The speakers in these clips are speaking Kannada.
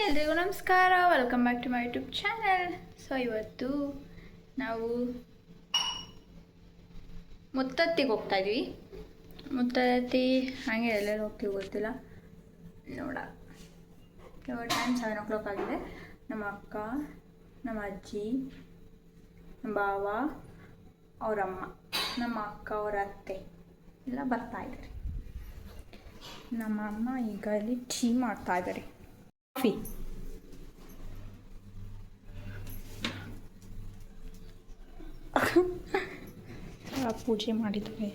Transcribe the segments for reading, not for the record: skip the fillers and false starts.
ಎಲ್ರಿಗೂ ನಮಸ್ಕಾರ, welcome back to my YouTube channel. So ಇವತ್ತು ನಾವು ಮುತ್ತತ್ತಿಗೆ ಹೋಗ್ತಾ ಇದ್ವಿ. ಮುತ್ತತ್ತಿ ಹಾಗೆ ಎಲ್ಲೆಲ್ಲಿ ಹೋಗ್ತೀವಿ ಗೊತ್ತಿಲ್ಲ, ನೋಡ. ಇವಾಗ ಟೈಮ್ 7 o'clock ಆಗಿದೆ. ನಮ್ಮ ಅಕ್ಕ, ನಮ್ಮ ಅಜ್ಜಿ, ನಮ್ಮ ಭಾವ, ಅವರಮ್ಮ, ನಮ್ಮ ಅಕ್ಕ ಅವರ ಅತ್ತೆ ಎಲ್ಲ ಬರ್ತಾ ಇದ್ದಾರೆ. ನಮ್ಮ ಅಮ್ಮ ಈಗ ಇಲ್ಲಿ ಟೀ ಮಾಡ್ತಾ ಇದ್ದಾರೆ, ಕಾಫಿ. ಪೂಜೆ ಮಾಡಿದ್ವಿ.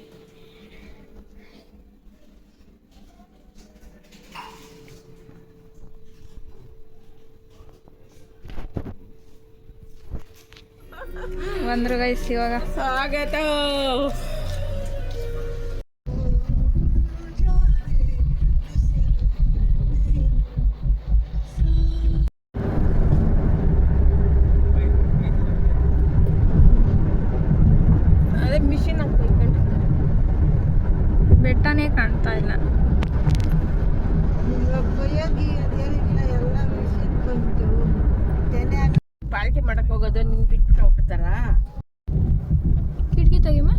ಬಂದ್ರು ಗೈಸ್, ಇವಾಗ ಸ್ವಾಗತ. ಅದೇ ಮಿಷಿನ್ ಬೆಟ್ಟನೇ ಕಾಣ್ತಾ ಇಲ್ಲ. ಪಾರ್ಟಿ ಮಾಡಕ್ ಹೋಗೋದು ನಿನ್ ಬಿಟ್ಬಿಟ್ಟು ಹೋಗ್ತಾರ. ಕಿಟಕಿ ತೆಗಿಮ್ಮ.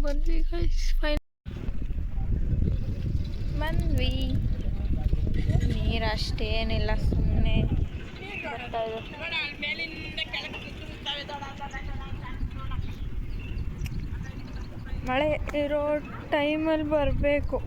ಬಂದ್ವಿ ಗೈಸ್, ಬಂದ್ವಿ. ನೀರಷ್ಟೇನಿಲ್ಲ, ಸುಮ್ಮನೆ ಬರ್ತಾ ಇದೆ. ಮಳೆ ಇರೋ ಟೈಮಲ್ಲಿ ಬರಬೇಕು.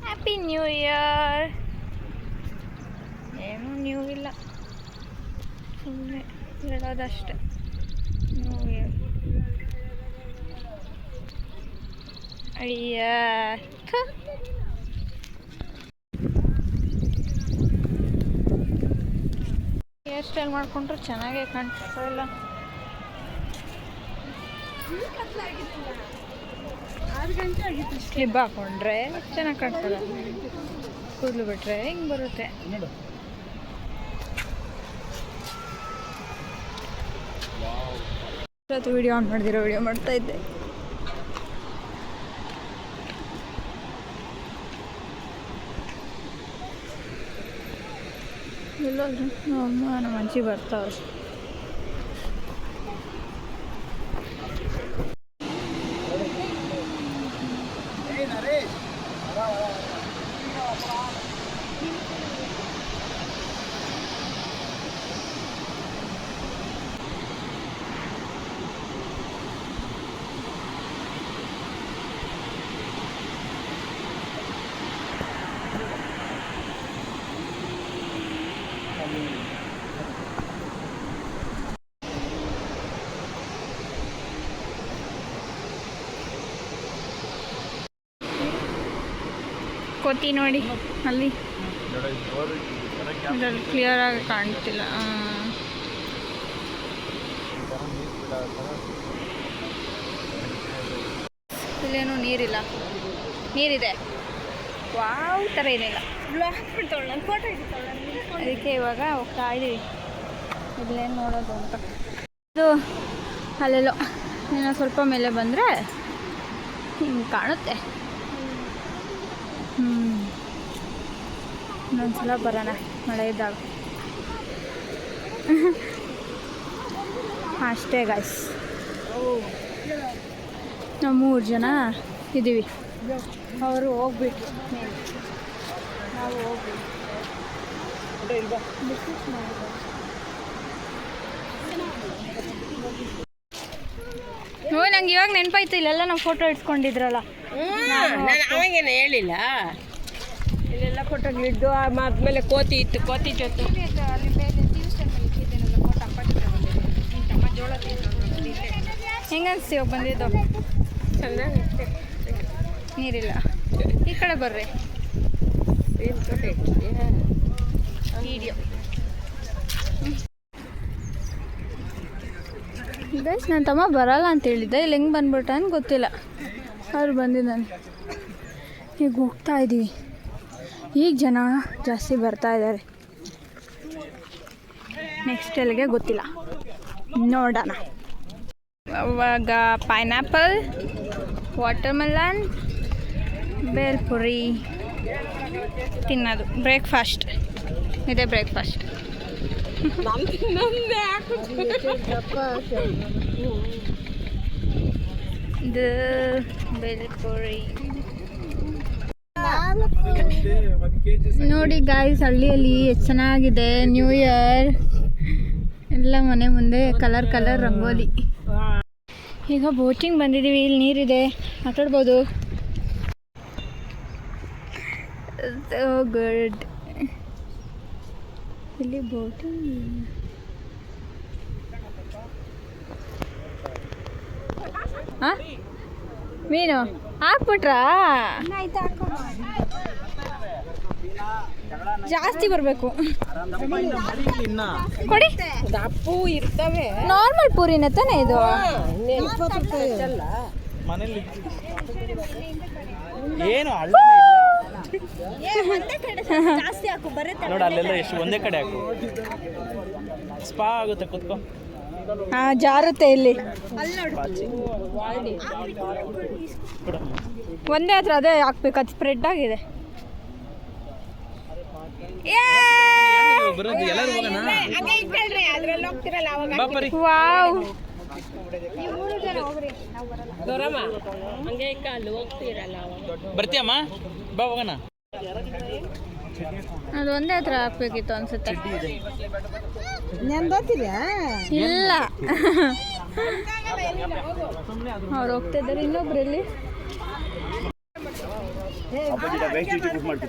Happy new year. ಏನೂ ನ್ಯೂ ಇಲ್ಲ, ಸುಮ್ಮನೆ ಹೇಳೋದಷ್ಟೆ. ನ್ಯೂ ಇಯರ್ ಅಯ್ಯ, ಹೇರ್ ಸ್ಟೈಲ್ ಮಾಡಿಕೊಂಡ್ರು ಚೆನ್ನಾಗೇ ಕಾಣಿಸ್ತಾ ಇಲ್ಲ. ಕ್ಲಿಪ್ ಹಾಕೊಂಡ್ರೆ ಚೆನ್ನಾಗಿ ಕಾಣಿಸಲ್ಲ, ಕೂದಲು ಬಿಟ್ರೆ ಹಿಂಗೆ ಬರುತ್ತೆ. ವಿಡಿಯೋ ಆನ್ ಮಾಡಿದಿರೋ ವಿಡಿಯೋ ಮಾಡ್ತಾ ಇದ್ದೆ. ಎಲ್ಲೋದ್ರು ನಮ್ಮ ಅಮ್ಮ, ನಮ್ಮ ಅಜ್ಜಿ ಬರ್ತಾವ್ರೆ. ಕೋತಿ ನೋಡಿ ಅಲ್ಲಿ, ಇದರಲ್ಲಿ ಕ್ಲಿಯರ್ ಆಗಿ ಕಾಣ್ತಿಲ್ಲ. ಇಲ್ಲೇನೂ ನೀರಿಲ್ಲ, ನೀರಿದೆ, ವಾವ್ ಥರ ಏನಿಲ್ಲ. ಅದಕ್ಕೆ ಇವಾಗ ಹೋಗ್ತಾ ಇದ್ದೀವಿ, ಇಲ್ಲೇನು ನೋಡೋದು ಅಂತ. ಇದು ಅಲ್ಲೆಲ್ಲೋ ಇನ್ನೂ ಸ್ವಲ್ಪ ಮೇಲೆ ಬಂದರೆ ಹಿಂಗೆ ಕಾಣುತ್ತೆ. ಇನ್ನೊಂದ್ಸಲ ಬರೋಣ ಮಳೆ ಇದ್ದಾಗ. ಅಷ್ಟೇ ಗಾಯ್ಸ್, ನಾವು 3 ಜನ ಇದ್ದೀವಿ. ಅವರು ಹೋಗ್ಬಿಟ್ರು, ನಾವು ಹೋಗ್ಬಿಟ್ಟು ನಂಗೆ ಇವಾಗ ನೆನಪಾಯ್ತು, ಇಲ್ಲೆಲ್ಲ ನಾವು ಫೋಟೋ ಇಟ್ಕೊಂಡಿದ್ರಲ್ಲ. ಅವಾಗೇನು ಹೇಳಿಲ್ಲ, ಇಲ್ಲೆಲ್ಲ ಫೋಟೋಗಳಿದ್ದು ಆದ್ಮೇಲೆ ಕೋತಿ ಇತ್ತು, ಕೋತಿ ಜೊತೆ ಅಲ್ಲಿ ಮೇಲೆ ಫೋಟೋ ಅಪ್ಪ ಜೋಳ ಹೆಂಗೆ ಅನಿಸ್ತೀವ ಬಂದಿದ್ದು? ಚೆನ್ನಾಗಿ ನೀರಿಲ್ಲ, ಈ ಕಡೆ ಬರ್ರಿ. ವಿಡಿಯೋ ಗೈಸ್ ನನ್ನ ತಮ್ಮ ಬರಲ್ಲ ಅಂತ ಹೇಳಿದ್ದೆ, ಇಲ್ಲಿ ಹೆಂಗೆ ಬಂದ್ಬಿಟ್ಟ ಅಂತ ಗೊತ್ತಿಲ್ಲ. ಅವ್ರು ಬಂದಿದ್ದಾನೆ. ಈಗ ಹೋಗ್ತಾ ಇದ್ದೀವಿ. ಈಗ ಜನ ಜಾಸ್ತಿ ಬರ್ತಾ ಇದ್ದಾರೆ. ನೆಕ್ಸ್ಟ್ ಎಲ್ಲಿಗೆ ಗೊತ್ತಿಲ್ಲ, ನೋಡೋಣ. ಅವಾಗ ಪೈನಾಪಲ್, ವಾಟರ್ಮೆಲನ್, ಬೇಲ್ಪುರಿ ತಿನ್ನೋದು. ಬ್ರೇಕ್ಫಾಸ್ಟ್ ಇದೆ, ಬ್ರೇಕ್ಫಾಸ್ಟ್. ಇದು ಬೇಲ್ಪುರಿ. ನೋಡಿ ಗಾಯ್ಸ್, ಹಳ್ಳಿಯಲ್ಲಿ ಎಷ್ಟು ಚೆನ್ನಾಗಿದೆ. ನ್ಯೂ ಇಯರ್ ಎಲ್ಲ ಮನೆ ಮುಂದೆ ಕಲರ್ ಕಲರ್ ರಂಗೋಲಿ. ಈಗ ಬೋಟಿಂಗ್ ಬಂದಿದ್ದೀವಿ. ಇಲ್ಲಿ ನೀರಿದೆ, ಆಟಾಡ್ಬೋದು. So good. ಇಲ್ಲಿ ಬೋಟಿಂಗ್. ಹಾಂ, ಮೀನು ಹಾಕ್ಬಿಟ್ರಾ? ಜಾಸ್ತಿ ಬರಬೇಕು. ಕೊಡಿ. ದಪ್ಪು ಇರ್ತವೆ. ನಾರ್ಮಲ್ ಪೂರಿನ ತಾನೇ ಇದು? ಏನು ನೋಡ, ಅಲ್ಲೆಲ್ಲ ಎಷ್ಟು ಒಂದೇ ಕಡೆ ಹಾಕು. ಸ್ಪಾ ಆಗುತ್ತೆ, ಕುತ್ಕೋ. ಹಾಂ, ಜಾರುತ್ತೆ ಇಲ್ಲಿ. ಒಂದೇ ಹತ್ರ ಅದೇ ಹಾಕ್ಬೇಕು, ಅದು ಸ್ಪ್ರೆಡ್ ಆಗಿದೆ. ಬರೋದು ಎಲ್ಲರೂ ಹೋಗೋಣ. ಬಾ ಪರಿ. ವಾವ್, ಬರ್ತೀಯಮ್ಮ? ಬಾ ಹೋಗೋಣ. ಅದು ಒಂದೇ ಹತ್ರ ಹಾಕ್ಬೇಕಿತ್ತು ಅನ್ಸುತ್ತೆ. ಇಲ್ಲ, ಅವ್ರು ಹೋಗ್ತಾ ಇದ್ದಾರೆ. ಇನ್ನೊಬ್ರು ಇಲ್ಲಿ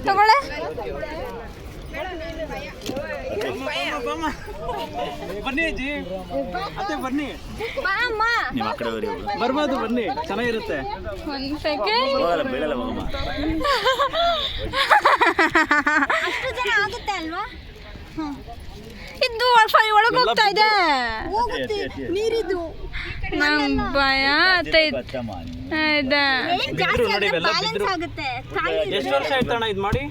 ತಗೊಳ್ಳೆ. ಬನ್ನಿ ಅಜ್ಜಿ, ಅತ್ತೆ ಬನ್ನಿ. ಬಾ ಅಮ್ಮ, ಬರ್ಬೋದು, ಬನ್ನಿ, ಚೆನ್ನಾಗಿರುತ್ತೆ. ಒಂದು ಸೆಕೆಂಡ್. ಆಗುತ್ತೆ ಅಲ್ವಾ? ಇದು ಒಳಗೆ ಹೋಗ್ತಾ ಇದೆ. ನೀರಿದು ನಂಗೆ ಭಯ ಆಗ್ತೈತೆ. ಎಷ್ಟು ವರ್ಷ ಆಯ್ತಣ್ಣ ಇದು ಮಾಡಿ?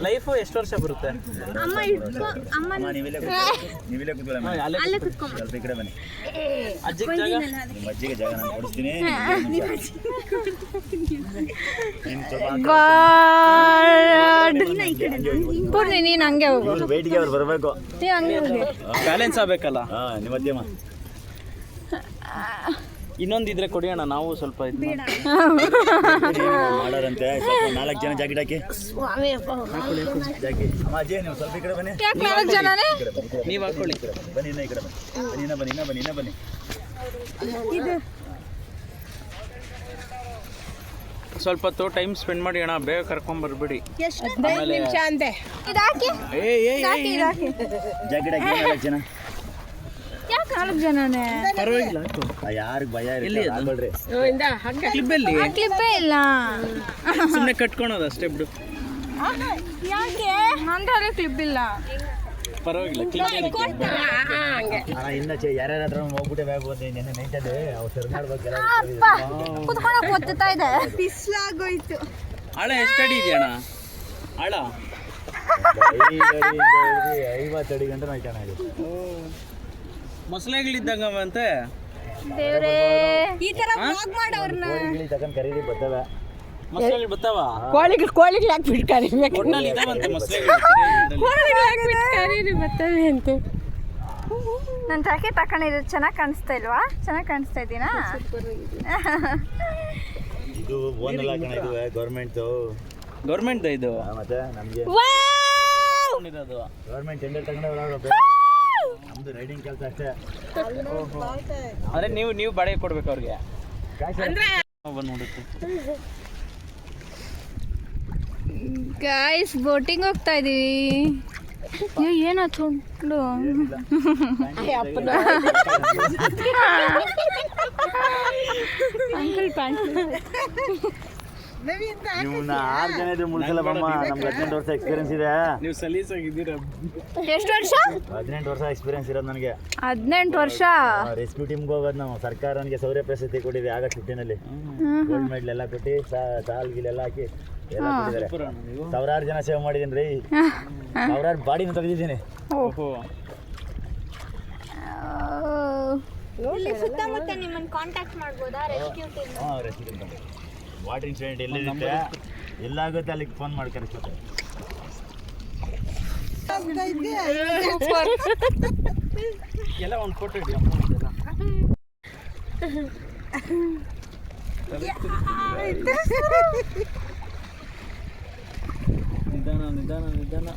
ಲೈಫ್ ಎಷ್ಟು ವರ್ಷ ಬರುತ್ತೆ? ಪೂರ್ಣಿ, ನೀನು ಹಂಗೆ ಹೋಗು. ಬರ್ಬೇಕು, ಬ್ಯಾಲೆನ್ಸ್ ಆಗ್ಬೇಕಲ್ಲ. ಇನ್ನೊಂದಿದ್ರೆ ಕೊಡಿ ಅಣ್ಣ, ನಾವು ಸ್ವಲ್ಪ ಮಾಡೋರಂತೆ. 4 ಜನ ಜಾಕೆಟ್ ಹಾಕಿ. ಅಮ್ಮಾಜಿ, ನೀವು ಸ್ವಲ್ಪ ಈ ಕಡೆ ಬನ್ನಿ. 4 ಜನನೇ ನೀವು ಹಾಕೊಳ್ಳಿ. ಬನ್ನಿ, ಇನ್ನ ಈ ಕಡೆ ಬನ್ನಿ. ಬನ್ನಿ. ಸ್ವಲ್ಪ ಹೊತ್ತು ಟೈಮ್ ಸ್ಪೆಂಡ್ ಮಾಡಿ ಅಣ್ಣ, ಬೇಗ ಕರ್ಕೊಂಡ್ ಬರ್ಬೇಡಿ. ನಿಮಿಷ ಅಂದೆ. ಇದಾಕಿ ಜಾಕೆಟ್ ಹಾಕಿ. 4 ಜನ. ಯಾಕೆ 4 ಜನನೇ? ಪರವಾಗಿಲ್ಲ, ಯಾರಿಗೆ ಭಯ ಇರಲಿ. ಕ್ಲಿಪ್ಪಲ್ಲಿ ಕ್ಲಿಪ್ಪೇ ಇಲ್ಲ, ಸುಮ್ಮನೆ ಕಟ್ಕೊಳೋದು ಅಷ್ಟೇ ಬಿಡು. ಯಾಕೆ ನಂತರ ಕ್ಲಿಪ್ ಇಲ್ಲ? ಪರವಾಗಿಲ್ಲ, ಕ್ಲಿಪ್ ಇನ್ನ ಯಾರ್ಯಾರ ಹತ್ರ ಹೋಗ್ಬಿಟ್ಟೆ ಬ್ಯಾಗ್ ಬಂದೆ. ನೆನ್ನೆ ನೈಟಲ್ಲಿ ಅವ್ರು ಸರ್ ಮಾಡ್ಬೇಕಲ್ಲ. ಕುತ್ಕೊಳಕ್ ಗೊತ್ತಾ ಇದೆ, ಬಿಸಿಲಾಗೋಯ್ತು. ಆಳ ಎಷ್ಟು ಅಡಿ ಇದೆಯಣ್ಣ? ಆಳ 50 ಅಡಿ ಗಂಟೆ ನೈಟ್ ಅಣ್ಣ. ಮೊಸಳೆಗಳಿದ್ದಂಗ ಅಂತೆ. ದೇವ್ರೇ, ಈ ತರ ಬ್ಲಾಗ್ ಮಾಡೋರ್ನ ತಗೊಂಡ್ ಕರೀರಿ ಬರ್ತವೆ. ಮೊಸಳೆಗಳು ಬರ್ತಾವ. ಕೋಳಿಗಳು ಹಾಕ್ಬಿಟ್ಟು ಕರಿಬೇಕು. ಒಟ್ನಲ್ಲಿ ಇದಾವಂತೆ ಮೊಸಳೆಗಳು. ಕರೀರಿ ಬರ್ತವೆ ಅಂತ. ನನ್ನ ಜಾಕೆಟ್ ಹಾಕೊಂಡಿದ್ದು ಚೆನ್ನಾಗಿ ಕಾಣಿಸ್ತಾ ಇಲ್ವಾ? ಚೆನ್ನಾಗಿ ಕಾಣಿಸ್ತಾ ಇದ್ದೀನಾ? ಇದು ಓನಲ್ಲ ಕಣ, ಇದು ಗೌರ್ಮೆಂಟ್ ಇದು. ಮತ್ತೆ ನಮ್ಗೆ ಇರೋದು ಗೌರ್ಮೆಂಟ್ ಟೆಂಡರ್ ತಗೊಂಡವ್ರು. ನಮ್ದು ರೈಡಿಂಗ್ ಕೆಲಸ ಅಷ್ಟೇ. ಅಂದ್ರೆ ನೀವು ಬಾಡಿಗೆ ಕೊಡ್ಬೇಕು ಅವ್ರಿಗೆ. ಬಂದ್ಬಿಡುತ್ತೆ. ಗಾಯ್ಸ್, ಬೋಟಿಂಗ್ ಹೋಗ್ತಾ ಇದೀವಿ. ಏನೋ ತುಂಡು ಅಂಕಲ್ ಪ್ಯಾಂಟ್. ಇವ್ನ 6 ಜನ ಇದ್ರೆ ಮುಳ್ಸಲ್ಲ ಬಮ್ಮ. ನಮ್ಗೆ 18 ವರ್ಷ ಎಕ್ಸ್ಪೀರಿಯನ್ಸ್ ಇದೆ. ನೀವು ಸಲೀಸಾಗಿದ್ದೀರಾ. ಎಷ್ಟು ವರ್ಷ? 18 ವರ್ಷ ಎಕ್ಸ್ಪೀರಿಯನ್ಸ್ ಇರೋದು ನನಗೆ. 18 ವರ್ಷ. ರೆಸ್ಕ್ಯೂ ಟೀಮ್ಗೆ ಹೋಗೋದು ನಾವು. ಸರ್ಕಾರ ನನಗೆ ಶೌರ್ಯ ಪ್ರಶಸ್ತಿ ಕೊಟ್ಟಿದೆ ಆಗಸ್ಟ್ 15ನಲ್ಲಿ. ಗೋಲ್ಡ್ ಮೆಡಲ್ ಎಲ್ಲ ಕೊಟ್ಟು ಸಾಲ್ ಗೀಲ್ ಎಲ್ಲ ಹಾಕಿ ಎಲ್ಲ ಕೊಟ್ಟಿದ್ದಾರೆ. ಸಾವಿರಾರು ಜನ ಸೇವೆ ಮಾಡಿದ್ದೀನಿ ರೀ. ಸಾವಿರಾರು ಬಾಡಿನ ತೆಗೆದಿದ್ದೀನಿ. ಓಹೋ. ಇಲ್ಲಿ ಸುತ್ತಮುತ್ತ ನಿಮ್ಮನ್ನು ಕಾಂಟ್ಯಾಕ್ಟ್ ಮಾಡ್ಬೋದಾ ರೆಸ್ಕ್ಯೂ ಟೀಮ್? ಹಾಂ, ರೆಸ್ಕ್ಯೂ ಟೀಮ್. ವಾಟರ್ ಇನ್ಸಿಡೆಂಟ್ ಎಲ್ಲಿರುತ್ತೆ ಎಲ್ಲಾಗುತ್ತೆ ಅಲ್ಲಿಗೆ ಫೋನ್ ಮಾಡಿ ಕರೆಸ್ಕೊತಾರೆ. ಎಲ್ಲ ಒಂದು ಫೋಟೋ ಇಡಿ ಅಮ್ಮ. ನಿಧಾನ ನಿಧಾನ ನಿಧಾನ.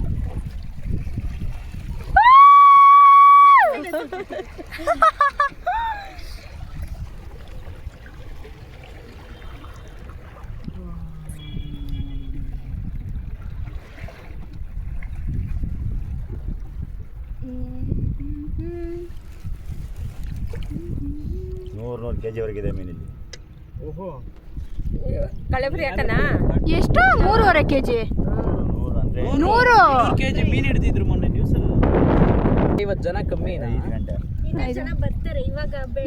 ನೂರು kg ವರೆಗಿದೆ ಮೀನಿಲ್ಲಿ. ಓಹೋ. ಕಳೆಬುರಿ ಹಾಕನಾ? ಎಷ್ಟು? 3.5 kg. 100 ಅಂದರೆ 100 kg ಮೀನು ಹಿಡಿದಿದ್ರು ಮೊನ್ನೆ ನ್ಯೂಸಲ್ಲಿ. 50 ಜನ ಕಮ್ಮಿ. 5 ಗಂಟೆ. ಜನ ಬರ್ತಾರೆ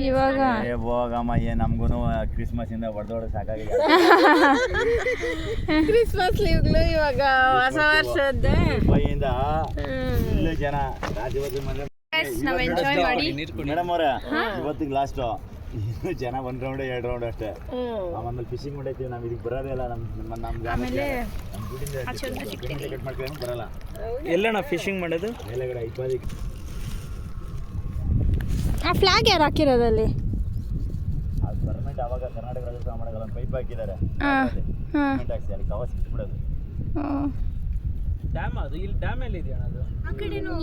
ಇವಾಗ. ಹೋಗಮ್ಮ, ಏನು ನಮಗೂ ಕ್ರಿಸ್ಮಸ್ ಇಂದ ಹೊಡೆದೋಡು ಸಾಕಾಗಿದೆ. ಕ್ರಿಸ್ಮಸ್ ಲೀವ್ಗಳು ಇವಾಗ ಹೊಸ ವರ್ಷದ್ದೆ. ಮುಂಬೈಯಿಂದ ಇಲ್ಲೂ ಜನ ರಾಜ್ಯವಾದ ನಾವು ಎಂಜಾಯ್ ಮಾಡಿ. ಮೇಡಮ್ ಅವರೇ, ಇವತ್ತಿಗೆ ಲಾಸ್ಟು. ಜನ 1 ರೌಂಡ್ 2 ರೌಂಡ್ ಅಷ್ಟೇ. ಆಮೇಲೆ ಫಿಶಿಂಗ್ ಮಾಡೈತೀವಿ ನಾವು. ಇದಕ್ಕೆ ಬರೋದೇ ಇಲ್ಲ. ಆಮೇಲೆ ಟಿಕೆಟ್ ಮಾಡ್ಕೊಂಡು ಬರಲ್ಲ. ಎಲ್ಲಣ್ಣ ಫಿಶಿಂಗ್ ಮಾಡೋದು? ಮೇಲೆಗಡೆ 20. ಆ ಫ್ಲಾಗ್ ಯಾರು ಹಾಕಿರೋದಲ್ಲಿ? ಅದು ಗೌರ್ಮೆಂಟ್ ಆವಾಗ ಕರ್ನಾಟಕ ರಾಜ್ಯೋತ್ಸವ ಮಾಡೋಲ್ಲ ಒಂದು ಪೈಪ್ ಹಾಕಿದ್ದಾರೆ. ಗೌರ್ಮೆಂಟ್ ಹಾಕ್ಸಿ ಅಲ್ಲಿ ಕವ ಸಿಕ್ಬಿಡೋದು. ಡ್ಯಾಮ್ ಅದು. ಇಲ್ಲಿ ಡ್ಯಾಮ್ ಎಲ್ಲಿ ಇದೆಯಣ್ಣ ಅದು?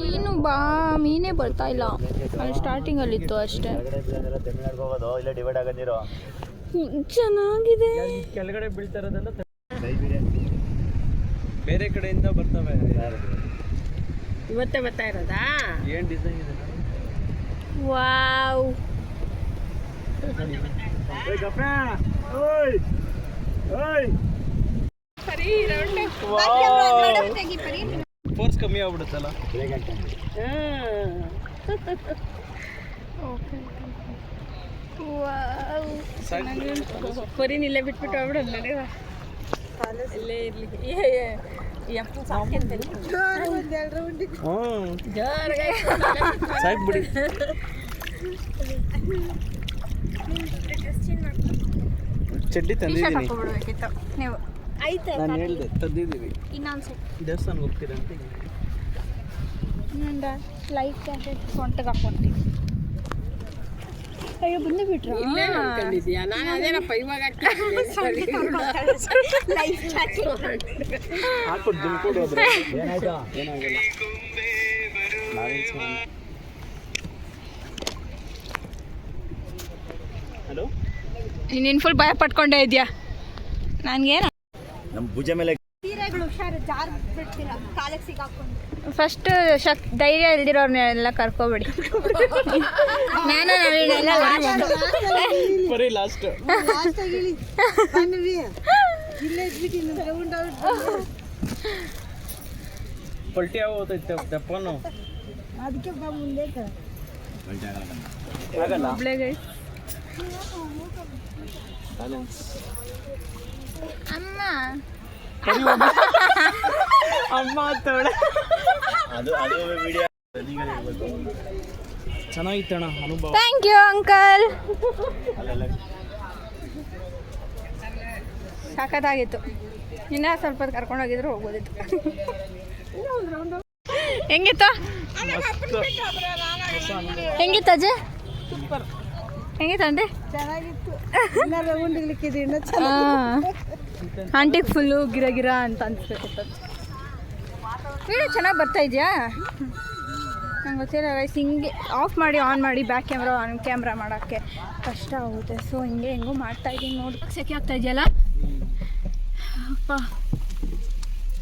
ಮೀನು ಮೀನೇ ಬರ್ತಾ ಇಲ್ಲ. ಅಲ್ಲಿ ಸ್ಟಾರ್ಟಿಂಗ್ ಅಲ್ಲಿ ಇತ್ತು ಅಷ್ಟೇ. ಕೆಳಗಡೆ ತಮಿಳ್ನಾಡಿಗೆ ಹೋಗೋದು, ಇಲ್ಲೇ ಡಿವೈಡ್ ಆಗಂದಿರೋ. ಚೆನ್ನಾಗಿದೆ. ಕೆಳಗಡೆ ಬೀಳ್ತಾ ಇರೋದೆಲ್ಲ ಸೈಬೀರಿಯಾ ಬೇರೆ ಕಡೆಯಿಂದ ಬರ್ತವೆ. ಇವತ್ತೇ ಬರ್ತಾ ಇರೋದಾ? ಏನು ಡಿಸೈನ್ ಇದೆ? ವಾವ್. ಫೋರ್ಸ್ ಕಮ್ಮಿ ಆಗ್ಬಿಡುತ್ತಲ್ಲ. ಪರಿ ಇಲ್ಲೇ ಬಿಟ್ಬಿಟ್ಟು ಹೋಗ್ಬಿಡೋದು. ನಡೆಯುವ ಇಲ್ಲೇ ಇರ್ಲಿ. ಸಾಕು ಬಿಡಿ. ಚಡ್ಡಿ ತಂದಿದ್ದೀನಿ. ನೀವು ನಾನು ಹೇಳಿದೆ ತಂದಿದ್ದೀವಿ. ಇನ್ನೊಂದ್ಸರಿ ದೇವಸ್ಥಾನಕ್ಕೆ ಹೋಗ್ತೀರಾ ಅಂತ. ಇನ್ನೊಂದು ಲೈಟ್ ಜಾಕೆಟ್ ಸೊಂಟಗೆ ಹಾಕ್ಕೊಂತೀವಿ. ಅಯ್ಯೋ ಬಂದು ಬಿಟ್ರು. ಇಲ್ಲೇ ಅನ್ಕೊಂಡಿದ್ಯಾ? ನಾನು ಅದೇನಪ್ಪ ಇವಾಗ ಹಾಕ್ಬಿಟ್ಟು ದುಡ್ಡು ಹೋದ್ರೆ ಏನಾಯ್ತಾ? ಏನಾಗಲ್ಲ. ಹಲೋ, ನೀನು ಫುಲ್ ಭಯ ಪಟ್ಕೊಂಡೇ ಇದೆಯಾ? ನನಗೇನ ನಮ್ಮ ಭುಜ ಮೇಲೆ ಫಸ್ಟ್ ಧೈರ್ಯ ಇಲ್ದಿರೋರ್ನೆಲ್ಲ ಕರ್ಕೋಬೇಡಿ. ನಾನು ಬರೀ ಲಾಸ್ಟ್. ಪಲ್ಟಿ ಆಗೋತೈತೆ ದಪ್ಪನು. ಆಗಲ್ಲ. ಅಮ್ಮ ಅಮ್ಮ ತೋಳ. ಅದು ವಿಡಿಯೋ ಚೆನ್ನಾಗಿತ್ತಣ್ಣ ಅನುಭವ. Thank you uncle. ಅಲ್ಲೆಲ್ಲ ಸಖತ್ತಾಗಿತ್ತು. ಇನ್ನೂ ಸ್ವಲ್ಪ ಕರ್ಕೊಂಡೋಗಿದ್ರು ಹೋಗ್ಬೋದಿತ್ತು. ಹೆಂಗಿತ್ತು? ಹೆಂಗಿತ್ತು ಅಜ್ಜಿ? ಹೆಂಗಿತ್ತು ಆಂಟಿ? ಆಂಟಿಗೆ ಫುಲ್ಲು ಗಿರ ಗಿರ ಅಂತ ಅನ್ಸ್ಬೇಕಿತ್ತು. ವಿಡಿಯೋ ಚೆನ್ನಾಗಿ ಬರ್ತಾ ಇದೆಯಾ? ನಂಗೆ ಗೊತ್ತಿಲ್ಲ ಗೈಸ್. ಹಿಂಗೆ ಆಫ್ ಮಾಡಿ ಆನ್ ಮಾಡಿ ಬ್ಯಾಕ್ ಕ್ಯಾಮ್ರಾ ಆನ್ ಕ್ಯಾಮ್ರಾ ಮಾಡೋಕ್ಕೆ ಕಷ್ಟ ಆಗುತ್ತೆ. ಸೊ ಹಿಂಗೆ ಹೆಂಗೂ ಮಾಡ್ತಾಯಿದ್ದೀನಿ ನೋಡಿ. ಸೆಕೆ ಆಗ್ತಾ ಇದೆಯಲ್ಲ ಅಪ್ಪ.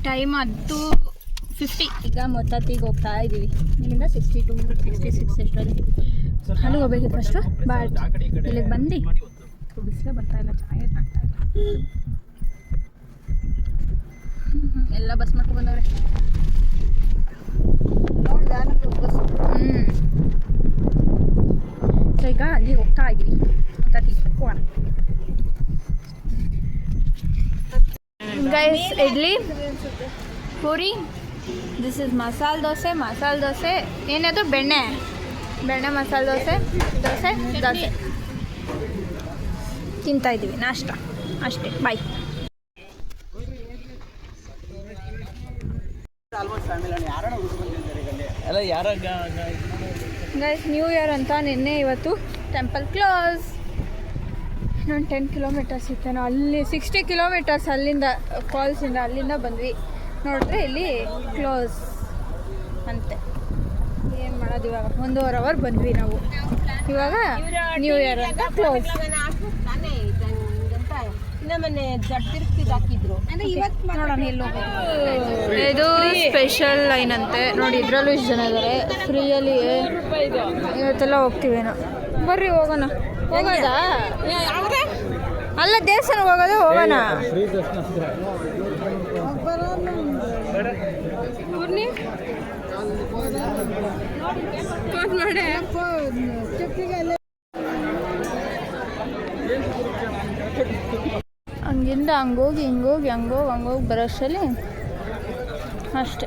ಟೈಮ್ 10:50. ಈಗ ಮೊತ್ತತ್ತಿಗೆ ಹೋಗ್ತಾ ಇದ್ದೀವಿ. ಇಲ್ಲಿಂದ 62 66 ಎಷ್ಟರಲ್ಲಿ ಅಲ್ಲಿಗೆ ಹೋಗ್ಬೇಕಿತ್ತು ಫಸ್ಟು. ಬಟ್ ಇಲ್ಲಿಗೆ ಬಂದು ಬಿಸಿಲೇ ಬರ್ತಾ ಇಲ್ಲ. ಚೆನ್ನಾಗಿ ಕಾಣ್ತಾ ಇಲ್ಲ. ಎಲ್ಲ ಬಸ್ ಮಾಡ್ಕೊಂಡು ಬಂದವ್ರೆ. ಸೊ ಈಗ ಅಲ್ಲಿ ಹೋಗ್ತಾ ಇದ್ದೀವಿ. ಹೋಗೋಣ guys. Idli, puri, this is masala dosa. ಏನದು ಬೆಣ್ಣೆ ಮಸಾಲೆ ದೋಸೆ ತಿಂತಾ ಇದ್ದೀವಿ. ನಾಷ್ಟ ಅಷ್ಟೇ. ಬಾಯ್. ಗೈಸ್ ನ್ಯೂ ಇಯರ್ ಅಂತ ನಿನ್ನೆ ಇವತ್ತು ಟೆಂಪಲ್ ಕ್ಲೋಸ್. ಇನ್ನೊಂದು 10 ಕಿಲೋಮೀಟರ್ಸ್ ಇತ್ತೇನೋ, ಅಲ್ಲಿ 60 ಕಿಲೋಮೀಟರ್ಸ್ ಅಲ್ಲಿಂದ ಫಾಲ್ಸಿಂದ ಅಲ್ಲಿಂದ ಬಂದ್ವಿ. ನೋಡಿದ್ರೆ ಇಲ್ಲಿ ಕ್ಲೋಸ್ ಅಂತೆ. ಏನು ಮಾಡೋದು ಇವಾಗ? 1.5 ಅವರ್ ಬಂದ್ವಿ ನಾವು. ಇವಾಗ ನ್ಯೂ ಇಯರ್ ಅಂತ ಕ್ಲೋಸ್. ನೋಡೋಣ ಎಲ್ಲೋ. ಇದು ಸ್ಪೆಷಲ್ ಲೈನ್ ಅಂತೆ ನೋಡಿ. ಇದರಲ್ಲೂ ಇಷ್ಟು ಜನ ಇದ್ದಾರೆ. ಫ್ರೀಯಲ್ಲಿ ಇವತ್ತೆಲ್ಲ ಹೋಗ್ತೀವೇನೋ. ಬರ್ರಿ ಹೋಗೋಣ. ಹೋಗೋದಾ? ಅಲ್ಲ ದೇವಸ್ಥಾನಕ್ಕೆ ಹೋಗೋದು. ಹೋಗೋಣ. ಹಂಗಿಂದ ಹಂಗೋಗಿ ಹಂಗೋಗಿ ಬರೋಷ್ಟರಲ್ಲಿ ಅಷ್ಟೆ.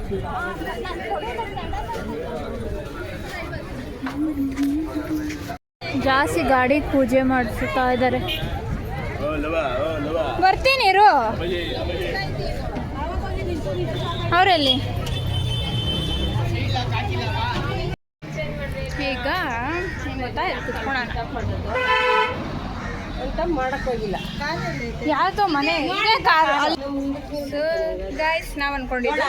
ಜಾಸ್ತಿ ಗಾಡಿ ಪೂಜೆ ಮಾಡಿಸ್ತಾ ಇದ್ದಾರೆ. ಬರ್ತೀನಿ ಇರು. ಅವರಲ್ಲಿ ಈಗ ಗೊತ್ತಾ ಕುತ್ಕೊಳ್ಳೋಣ ಅಂತ ಮಾಡಕ್ ಹೋಗಿಲ್ಲ. ಯಾವ್ದೋ ಮನೆ ಇದೆ ಕಾರ್. ಗೈಸ್ ನಾವು ಅನ್ಕೊಂಡಿದ್ದು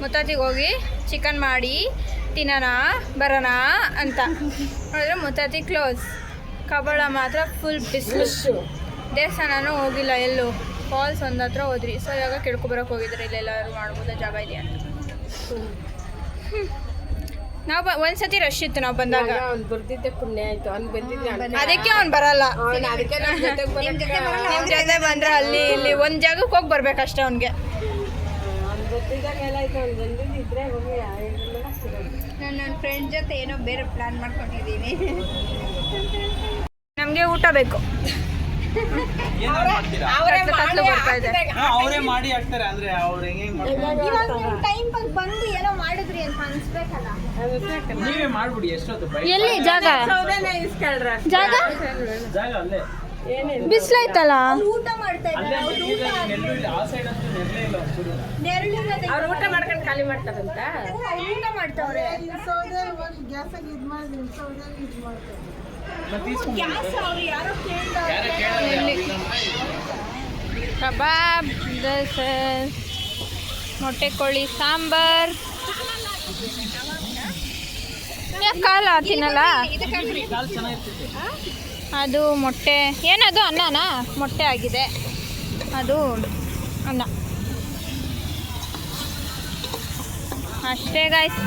ಮುತ್ತತ್ತಿಗೆ ಹೋಗಿ ಚಿಕನ್ ಮಾಡಿ ತಿನ್ನೋಣ ಬರೋಣ ಅಂತ. ನೋಡಿದ್ರೆ ಮುತ್ತತ್ತಿ ಕ್ಲೋಸ್. ಕಬಾಳ ಮಾತ್ರ ಫುಲ್ ಬಿಸಿಲು. ದೇವಸ್ಥಾನನೂ ಹೋಗಿಲ್ಲ ಎಲ್ಲೂ. ಫಾಲ್ಸ್ ಒಂದು ಹತ್ರ ಹೋದ್ರಿ. ಸೊ ಇವಾಗ ಕೇಳ್ಕೊಬರಕ್ಕೆ ಹೋಗಿದ್ರೆ ಇಲ್ಲೆಲ್ಲರೂ ಮಾಡ್ಬೋದ ಜಾಗ ಇದೆಯಾ ಅಂತ. ನಾವು ಒಂದ್ಸತಿ ರಶ್ ಇತ್ತು ನಾವು ಬಂದಾಗ. ಬರ್ದಿದ್ದೆ ಪುಣ್ಯ ಆಯ್ತು. ಅವ್ನು ಬಂದಿದ್ದೆ, ಅದಕ್ಕೆ ಅವ್ನು ಬರಲ್ಲ. ನಿಮ್ಮ ಜೊತೆ ಬಂದ್ರೆ ಅಲ್ಲಿ ಇಲ್ಲಿ ಒಂದು ಜಾಗಕ್ಕೆ ಹೋಗಿ ಬರ್ಬೇಕಷ್ಟೇ ಅವ್ನಿಗೆ. ನಾನು ನನ್ನ ಫ್ರೆಂಡ್ ಜೊತೆ ಏನೋ ಬೇರೆ ಪ್ಲಾನ್ ಮಾಡ್ಕೊಂಡಿದ್ದೀನಿ. ನಮಗೆ ಊಟ ಬೇಕು. ಅವರೇ ಮಾಡಿ ಹಾಕ್ತಾರೆ. ಅಂದ್ರೆ ಅವ್ರು ಟೈಮ್ ಬಂದು ಏನೋ ಮಾಡಿದ್ರಿ ಅಂತ ಅನ್ಸ್ಬೇಕಲ್ಲ. ನೀವೇ ಮಾಡ್ಬಿಡಿ. ಎಷ್ಟೊತ್ತು ಎಲ್ಲಿ ಜಾಗ ಅಲ್ಲೇ ಬಿಸಿಲಾಯ್ತಲ್ಲ. ಊಟ ಮಾಡ್ತಾ ಅವ್ರು ಊಟ ಮಾಡ್ಕೊಂಡು ಖಾಲಿ ಮಾಡ್ತಾರಂತ. ಊಟ ಮಾಡ್ತಾವ್ರೆ. ಕಬಾಬ್, ಮೊಟ್ಟೆ ಕೋಳಿ ಸಾಂಬಾರ್. ಕಾಲ ತಿನ್ನಲ್ಲ. ಅದು ಮೊಟ್ಟೆ. ಏನದು? ಅನ್ನನಾ? ಮೊಟ್ಟೆ ಆಗಿದೆ ಅದು ಅನ್ನ. ಅಷ್ಟೇ ಗಾಯ್ಸ್.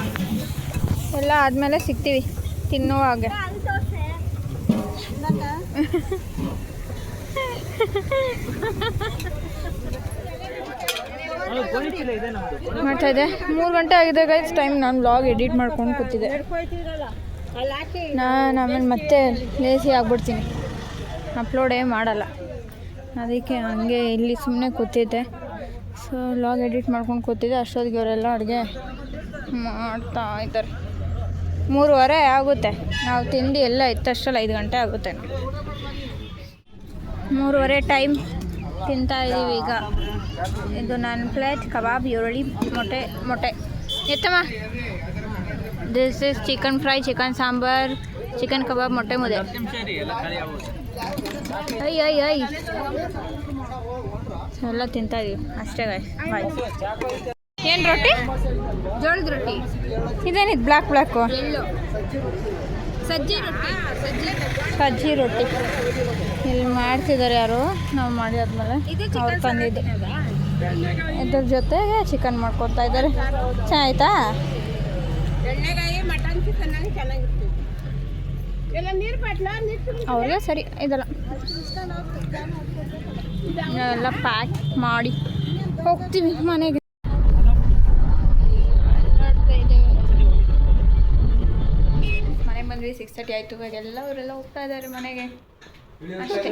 ಎಲ್ಲ ಆದಮೇಲೆ ಸಿಗ್ತೀವಿ ತಿನ್ನುವಾಗ. ಮಾಡ್ತಾ ಇದೆ. 3 ಗಂಟೆ ಆಗಿದೆ ಗೈಸ್ ಟೈಮ್. ನಾನು ವ್ಲಾಗ್ ಎಡಿಟ್ ಮಾಡ್ಕೊಂಡು ಕೂತಿದ್ದೆ. ನಾನು ಆಮೇಲೆ ಮತ್ತೆ ಲೇಸಿ ಆಗ್ಬಿಡ್ತೀನಿ, ಅಪ್ಲೋಡೇ ಮಾಡಲ್ಲ. ಅದಕ್ಕೆ ಹಂಗೆ ಇಲ್ಲಿ ಸುಮ್ಮನೆ ಕೂತಿದ್ದೆ. ಸೊ ವ್ಲಾಗ್ ಎಡಿಟ್ ಮಾಡ್ಕೊಂಡು ಕೂತಿದ್ದೆ. ಅಷ್ಟೊತ್ತಿಗೆ ಅವರೆಲ್ಲ ಅಡುಗೆ ಮಾಡ್ತಾ ಇದ್ದಾರೆ. 3:30 ಆಗುತ್ತೆ. ನಾವು ತಿಂಡಿ ಎಲ್ಲ ಇತ್ತಷ್ಟರಲ್ಲಿ 5 ಗಂಟೆ ಆಗುತ್ತೆ. 3:30 ಟೈಮ್. ತಿಂತಾ ಇದ್ದೀವಿ ಈಗ. ಇದು ನನ್ನ ಪ್ಲೇಟ್ ಕಬಾಬ್, ಈರುಳ್ಳಿ, ಮೊಟ್ಟೆ ಎತ್ತಮ್ಮ. This is chicken fry, chicken sambar, chicken kebab, ಮೊಟ್ಟೆ ಮುದ್ದೆ. ಐ ಎಲ್ಲ ತಿಂತಾ ಇದೀವಿ ಅಷ್ಟೇ ಗಾಯ್ಸ್. ಬಾಯ್. ಏನು ರೊಟ್ಟಿ? ಜೋಳದ ರೊಟ್ಟಿ. ಇದೇನಿದು ಬ್ಲ್ಯಾಕು? ಸಜ್ಜಿ ರೊಟ್ಟಿ ಇಲ್ಲಿ ಮಾಡ್ತಿದ್ದಾರೆ ಯಾರು. ನಾವು ಮಾಡಿದ್ಮೇಲೆ ಅವ್ರು ತಂದಿದ್ದು. ಇದ್ರ ಜೊತೆಗೆ ಚಿಕನ್ ಮಾಡ್ಕೊತಾ ಇದ್ದಾರೆ. ಚೆನ್ನಾಯ್ತಾ? ಅವ್ರಿಗೆ ಸರಿ ಇದೆಲ್ಲ ಎಲ್ಲ ಪ್ಯಾಕ್ ಮಾಡಿ ಹೋಗ್ತೀವಿ ಮನೆಗೆ. ಮನೆಗೆ ಬಂದ್ವಿ 6:30 ಆಯಿತು. ಇವಾಗ ಅವರೆಲ್ಲ ಹೋಗ್ತಾ ಇದ್ದಾರೆ ಮನೆಗೆ ಅಷ್ಟೇ.